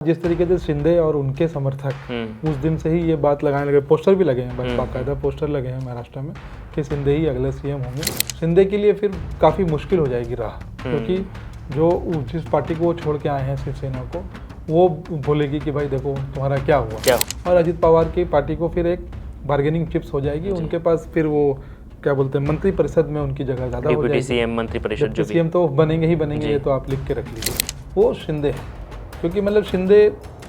जिस तरीके से शिंदे और उनके समर्थक उस दिन से ही ये बात लगाने लगे, पोस्टर भी लगे हैं, बाकायदा पोस्टर लगे हैं महाराष्ट्र में कि शिंदे ही अगले सीएम होंगे। शिंदे के लिए फिर काफ़ी मुश्किल हो जाएगी राह, क्योंकि जो जिस पार्टी को वो छोड़ के आए हैं शिवसेना को, वो बोलेगी कि भाई देखो तुम्हारा क्या हुआ और अजित पवार की पार्टी को फिर एक बार्गेनिंग चिप्स हो जाएगी। उनके पास फिर वो क्या बोलते हैं, मंत्री परिषद में उनकी जगह ज़्यादा हो जाएगी। सीएम मंत्री परिषद जो सीएम तो बनेंगे ही बनेंगे, ये तो आप लिख के रख लीजिए। वो शिंदे है, क्योंकि मतलब शिंदे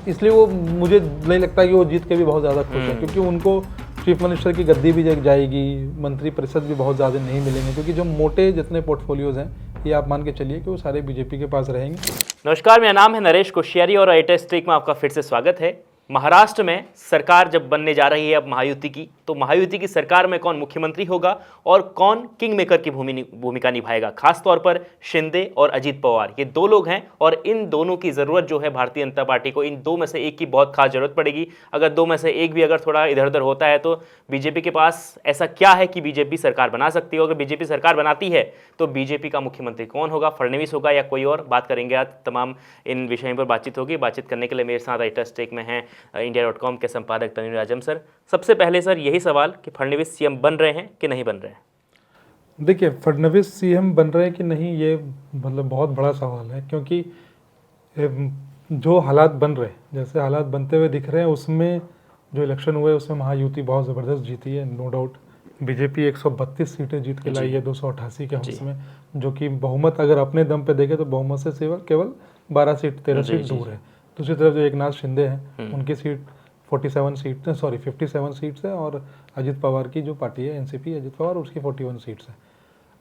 इसलिए वो मुझे नहीं लगता कि वो जीत के भी बहुत ज़्यादा खुश है, क्योंकि उनको चीफ मिनिस्टर की गद्दी भी जग जाएगी, मंत्री परिषद भी बहुत ज़्यादा नहीं मिलेंगे, क्योंकि जो मोटे जितने पोर्टफोलियोज हैं ये आप मान के चलिए कि वो सारे बीजेपी के पास रहेंगे। नमस्कार, मेरा नाम है नरेश कोश्यारी और लेटेस्ट ट्रिक में आपका फिर से स्वागत है। महाराष्ट्र में सरकार जब बनने जा रही है अब महायुति की, तो महायुति की सरकार में कौन मुख्यमंत्री होगा और कौन किंग मेकर की भूमिका निभाएगा, खास तौर पर शिंदे और अजित पवार, ये दो लोग हैं और इन दोनों की ज़रूरत जो है भारतीय जनता पार्टी को, इन दो में से एक की बहुत खास ज़रूरत पड़ेगी। अगर दो में से एक भी अगर थोड़ा इधर उधर होता है तो बीजेपी के पास ऐसा क्या है कि बीजेपी सरकार बना सकती है। अगर बीजेपी सरकार बनाती है तो बीजेपी का मुख्यमंत्री कौन होगा, फडणवीस होगा या कोई और, बात करेंगे। आज तमाम इन विषयों पर बातचीत होगी। बातचीत करने के लिए मेरे साथ लेटेस्ट ट्रिक में हैं India.com के संपादक तन्वीर आजम सर। सबसे पहले सर यही सवाल कि फडणवीस सीएम बन रहे हैं कि नहीं बन रहे हैं? देखिए, फडणवीस सीएम बन रहे हैं कि नहीं, ये मतलब बहुत बड़ा सवाल है, क्योंकि जो हालात बन रहे हैं, जैसे हालात बनते हुए दिख रहे हैं, उसमें जो इलेक्शन हुए उसमें महायुति बहुत ज़बरदस्त जीती है, नो डाउट। बीजेपी 132 सीटें जीत के लाई है 288 के उसमें, जो कि बहुमत अगर अपने दम पे देखें तो बहुमत से केवल 12 सीट 13 सीट दूर है। दूसरी तरफ जो एकनाथ शिंदे हैं उनकी सीट 57 सीट्स है, और अजित पवार की जो पार्टी है एनसीपी अजित पवार, उसकी 41 सीट्स है।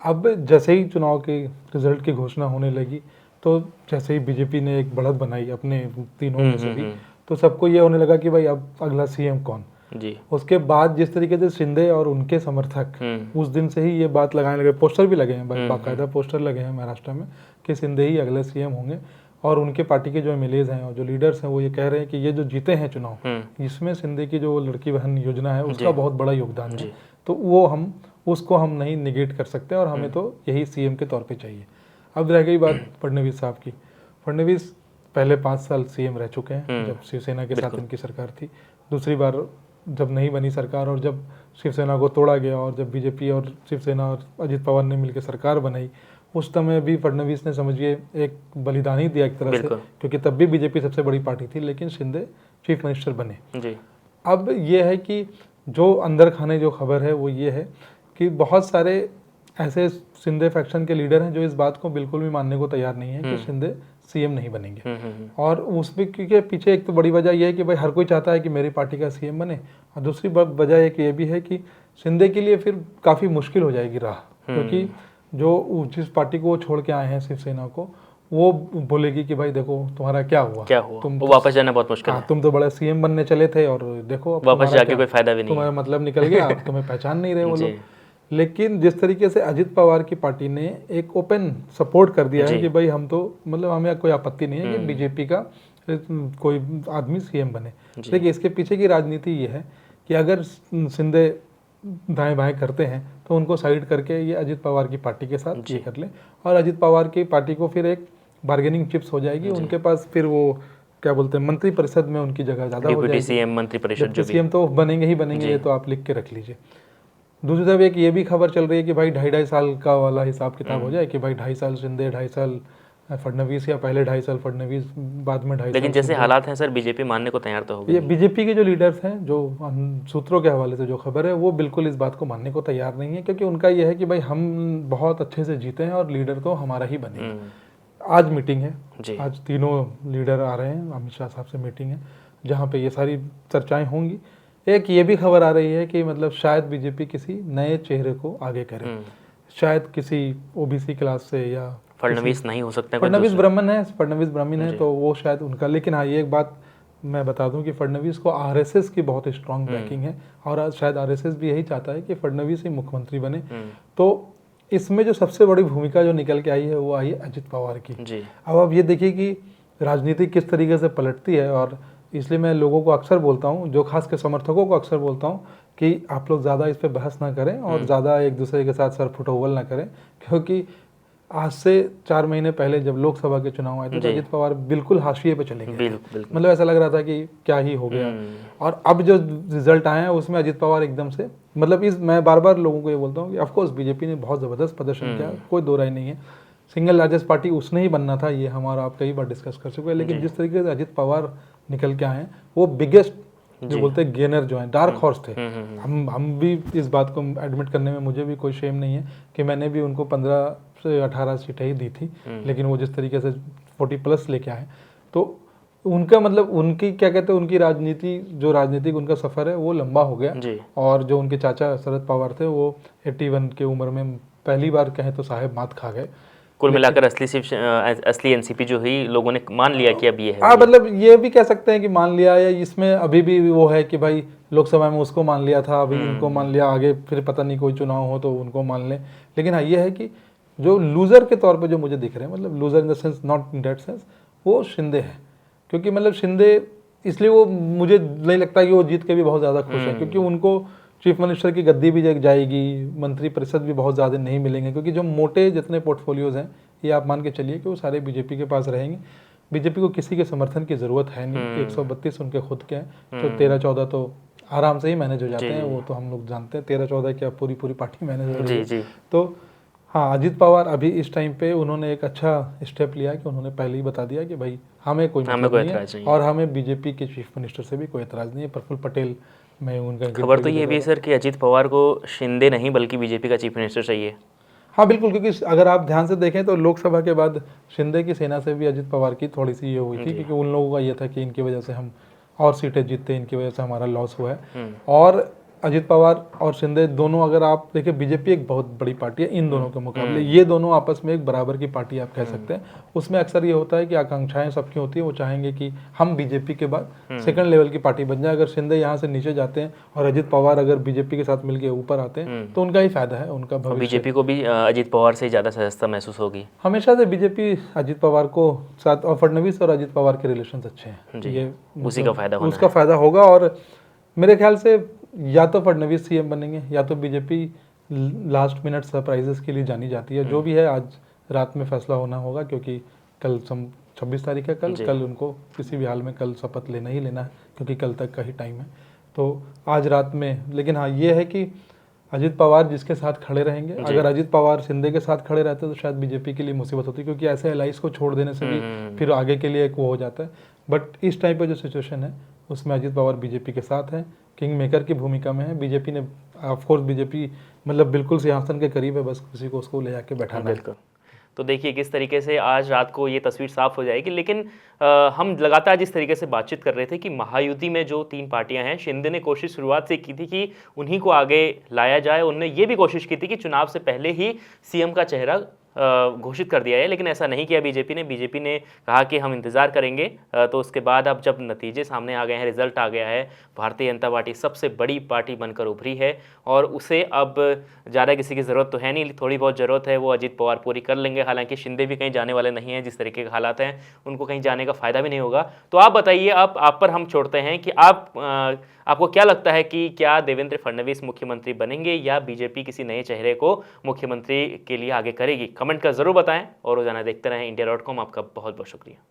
अब जैसे ही चुनाव के रिजल्ट की घोषणा होने लगी, तो जैसे ही बीजेपी ने एक बढ़त बनाई अपने तीनों में से भी, तो सबको ये होने लगा कि भाई अब अगला सीएम कौन जी। उसके बाद जिस तरीके से शिंदे और उनके समर्थक उस दिन से ही ये बात लगाने लगे, पोस्टर भी लगे हैं, बाकायदा पोस्टर लगे हैं महाराष्ट्र में कि शिंदे ही अगले सीएम होंगे। और उनके पार्टी के जो एमएलएज हैं और जो लीडर्स हैं वो ये कह रहे हैं कि ये जो जीते हैं चुनाव, इसमें शिंदे की जो लड़की बहन योजना है उसका बहुत बड़ा योगदान है, तो वो उसको हम नहीं निगेट कर सकते और हमें तो यही सीएम के तौर पे चाहिए। अब रह गई बात फडणवीस साहब की। फडणवीस पहले 5 साल सीएम रह चुके हैं, जब शिवसेना के साथ इनकी सरकार थी। दूसरी बार जब नहीं बनी सरकार और जब शिवसेना को तोड़ा गया और जब बीजेपी और शिवसेना और अजित पवार ने मिलकर सरकार बनाई, उस समय भी फडणवीस ने समझिए एक बलिदान ही दिया एक तरह से, क्योंकि तब भी बीजेपी सबसे बड़ी पार्टी थी, लेकिन शिंदे चीफ मिनिस्टर बने जी। अब ये है कि जो अंदर खाने जो खबर है वो ये है कि बहुत सारे ऐसे शिंदे फैक्शन के लीडर हैं जो इस बात को बिल्कुल भी मानने को तैयार नहीं है कि शिंदे सीएम नहीं बनेंगे। और उसमें के पीछे एक तो बड़ी वजह यह है कि भाई हर कोई चाहता है कि मेरी पार्टी का सीएम बने, और दूसरी वजह एक ये भी है कि शिंदे के लिए फिर काफ़ी मुश्किल हो जाएगी राह, क्योंकि जो जिस पार्टी को वो छोड़ के आए हैं शिवसेना को, वो बोलेगी कि भाई देखो तुम्हारा क्या हुआ, तुम वापस जाना बहुत मुश्किल है, तुम तो बड़ा सीएम बनने चले थे और देखो अब वापस जाके कोई फायदा भी नहीं, तुम्हारा मतलब निकल गया, अब तुम्हें पहचान नहीं रहे वो लोग। लेकिन जिस तरीके से अजित पवार की पार्टी ने एक ओपन सपोर्ट कर दिया है कि भाई हम तो मतलब हमें कोई आपत्ति नहीं है कि बीजेपी का कोई आदमी सीएम बने। देखिए, इसके पीछे की राजनीति ये है कि अगर शिंदे दाएं बाएं करते हैं तो उनको साइड करके ये अजित पवार की पार्टी के साथ ये कर लें, और अजित पवार की पार्टी को फिर एक बार्गेनिंग चिप्स हो जाएगी। उनके पास फिर वो क्या बोलते हैं, मंत्री परिषद में उनकी जगह ज़्यादा हो जाएगी। सीएम मंत्री परिषद जो सीएम तो बनेंगे ही बनेंगे, ये तो आप लिख के रख लीजिए। दूसरी तरफ एक ये भी खबर चल रही है कि भाई 2.5 साल का वाला हिसाब किताब हो जाए कि भाई 2.5 साल शिंदे, 2.5 साल फडणवीस, या पहले 2.5 साल फडणवीस, बाद में 2.5 साल। लेकिन जैसे हालात हैं सर, बीजेपी मानने को तैयार तो होगी। ये बीजेपी के जो लीडर्स हैं, जो सूत्रों के हवाले से जो खबर है, वो बिल्कुल इस बात को मानने को तैयार नहीं है, क्योंकि उनका ये है कि भाई हम बहुत अच्छे से जीते हैं और लीडर तो हमारा ही बने। आज मीटिंग है, आज तीनों लीडर आ रहे हैं, अमित शाह साहब से मीटिंग है जहाँ पे ये सारी चर्चाएं होंगी। एक ये भी खबर आ रही है कि मतलब शायद बीजेपी किसी नए चेहरे को आगे करे, शायद किसी ओबीसी क्लास से, या फडणवीस नहीं हो सकता, फडणवीस ब्राह्मण है तो वो शायद उनका। लेकिन हाँ, ये एक बात मैं बता दूं कि फडणवीस को आरएसएस की बहुत स्ट्रांग बैकिंग है, और शायद आरएसएस भी यही चाहता है कि फडणवीस ही मुख्यमंत्री बने। तो इसमें जो सबसे बड़ी भूमिका जो निकल के आई है वो आई है अजित पवार की जी। अब आप ये देखिए कि राजनीति किस तरीके से पलटती है, और इसलिए मैं लोगों को अक्सर बोलता हूँ, जो खास के समर्थकों को अक्सर बोलता हूँ कि आप लोग ज़्यादा इस पर बहस ना करें और ज़्यादा एक दूसरे के साथ सर फुटोवल ना करें, क्योंकि आज से 4 महीने पहले जब लोकसभा के चुनाव आए थे तो जी। अजित पवार बिल्कुल हाशिए पे चले गए थे। बिल्कुल। मतलब ऐसा लग रहा था कि क्या ही हो गया। और अब जो रिजल्ट आए हैं उसमें अजित पवार एकदम से, मतलब मैं बार बार लोगों को ये बोलता हूँ कि ऑफकोर्स बीजेपी ने बहुत ज़बरदस्त प्रदर्शन किया, कोई दो राय नहीं है। सिंगल लार्जेस्ट पार्टी उसने ही बनना था, ये हमारा आप कई बार डिस्कस कर चुके हैं। लेकिन जिस तरीके से अजित पवार निकल के आए हैं, वो बिगेस्ट जो बोलते हैं गेनर जो है, डार्क हॉर्स थे। हम भी इस बात को एडमिट करने में मुझे भी कोई शेम नहीं है कि मैंने भी उनको 15 से 18 सीटें ही दी थी। लेकिन वो जिस तरीके से 40+ लेके आए, तो उनका मतलब उनकी क्या कहते हैं, उनकी राजनीति जो राजनीतिक उनका सफ़र है वो लंबा हो गया। और जो उनके चाचा शरद पवार थे वो 81 की उम्र में पहली बार कहें तो साहेब मात खा गए। कुल मिलाकर असली एनसीपी जो ही लोगों ने मान लिया कि अब ये है। हाँ, मतलब ये भी कह सकते हैं कि मान लिया, या इसमें अभी भी वो है कि भाई लोकसभा में उसको मान लिया था, अभी इनको मान लिया, आगे फिर पता नहीं कोई चुनाव हो तो उनको मान लें। लेकिन हाँ, ये है कि जो लूज़र के तौर पे जो मुझे दिख रहे हैं, मतलब loser in the sense, not in that sense, वो शिंदे है। क्योंकि मतलब शिंदे इसलिए वो मुझे नहीं लगता कि वो जीत के भी बहुत ज़्यादा खुश है, क्योंकि उनको चीफ मिनिस्टर की गद्दी भी जाएगी, मंत्री परिषद भी बहुत ज़्यादा नहीं मिलेंगे, क्योंकि जो मोटे जितने पोर्टफोलियोज हैं ये आप मान के चलिए कि वो सारे बीजेपी के पास रहेंगे। बीजेपी को किसी के समर्थन की ज़रूरत है नहीं, 132 उनके खुद के हैं, तो 13-14 तो आराम से ही मैनेज हो जाते हैं। वो तो हम लोग जानते हैं 13-14 क्या पूरी पार्टी मैनेज हो रही है। तो हाँ, अजित पवार अभी इस टाइम पे उन्होंने एक अच्छा स्टेप लिया कि उन्होंने पहले ही बता दिया कि भाई हमें कोई मतलब नहीं है, और हमें बीजेपी के चीफ मिनिस्टर से भी कोई एतराज़ नहीं है। प्रफुल्ल पटेल में उनका खबर तो ये भी है सर कि अजित पवार को शिंदे नहीं बल्कि बीजेपी का चीफ मिनिस्टर चाहिए। हाँ बिल्कुल, क्योंकि अगर आप ध्यान से देखें तो लोकसभा के बाद शिंदे की सेना से भी अजित पवार की थोड़ी सी ये हुई थी, क्योंकि उन लोगों का ये था कि इनकी वजह से हम और सीटें जीतते, इनकी वजह से हमारा लॉस हुआ है। और अजित पवार और शिंदे दोनों, अगर आप देखें, बीजेपी एक बहुत बड़ी पार्टी है इन दोनों के मुकाबले, ये दोनों आपस में एक बराबर की पार्टी आप कह सकते हैं। उसमें अक्सर ये होता है कि आकांक्षाएं सबकी होती है, वो चाहेंगे कि हम बीजेपी के बाद सेकंड लेवल की पार्टी बन जाए। अगर शिंदे यहाँ से नीचे जाते हैं और अजित पवार अगर बीजेपी के साथ मिलकर ऊपर आते हैं तो उनका ही फायदा है, उनका भविष्य। बीजेपी को भी अजित पवार से ज़्यादा सजगता महसूस होगी। हमेशा से बीजेपी अजित पवार को साथ, और फडणवीस और अजित पवार के रिलेशन अच्छे हैं, ये उसी का फायदा होना उसका फायदा होगा। और मेरे ख्याल से या तो फडणवीस सीएम बनेंगे, या तो बीजेपी लास्ट मिनट सरप्राइजेस के लिए जानी जाती है। जो भी है आज रात में फैसला होना होगा, क्योंकि कल 26 तारीख है, कल उनको किसी भी हाल में कल शपथ लेना ही लेना है, क्योंकि कल तक का ही टाइम है। तो आज रात में, लेकिन हाँ ये है कि अजित पवार जिसके साथ खड़े रहेंगे, अगर अजित पवार शिंदे के साथ खड़े रहते तो शायद बीजेपी के लिए मुसीबत होती, क्योंकि ऐसे एलाइज को छोड़ देने से भी फिर आगे के लिए एक वो हो जाता है। बट इस टाइप का जो सिचुएशन है उसमें अजित पवार बीजेपी के साथ है, किंग मेकर की भूमिका में है। बीजेपी ने ऑफकोर्स, बीजेपी मतलब बिल्कुल सिंहासन के करीब है, बस किसी को उसको ले जाके बैठाना है। तो देखिए किस तरीके से आज रात को ये तस्वीर साफ हो जाएगी। लेकिन हम लगातार जिस तरीके से बातचीत कर रहे थे कि महायुति में जो 3 पार्टियां हैं, शिंदे ने कोशिश शुरुआत से की थी कि उन्हीं को आगे लाया जाए। उन्होंने ये भी कोशिश की थी कि चुनाव से पहले ही सीएम का चेहरा घोषित कर दिया है, लेकिन ऐसा नहीं किया बीजेपी ने कहा कि हम इंतज़ार करेंगे। तो उसके बाद अब जब नतीजे सामने आ गए हैं, रिजल्ट आ गया है, भारतीय जनता पार्टी सबसे बड़ी पार्टी बनकर उभरी है, और उसे अब ज़्यादा किसी की ज़रूरत तो है नहीं, थोड़ी बहुत ज़रूरत है वो अजित पवार पूरी कर लेंगे। हालांकि शिंदे भी कहीं जाने वाले नहीं हैं, जिस तरीके के हालात हैं उनको कहीं जाने का फ़ायदा भी नहीं होगा। तो आप बताइए, अब आप पर हम छोड़ते हैं कि आपको क्या लगता है कि क्या देवेंद्र फडणवीस मुख्यमंत्री बनेंगे या बीजेपी किसी नए चेहरे को मुख्यमंत्री के लिए आगे करेगी? कमेंट कर ज़रूर बताएं, और रोजाना देखते रहें India.com। आपका बहुत बहुत शुक्रिया।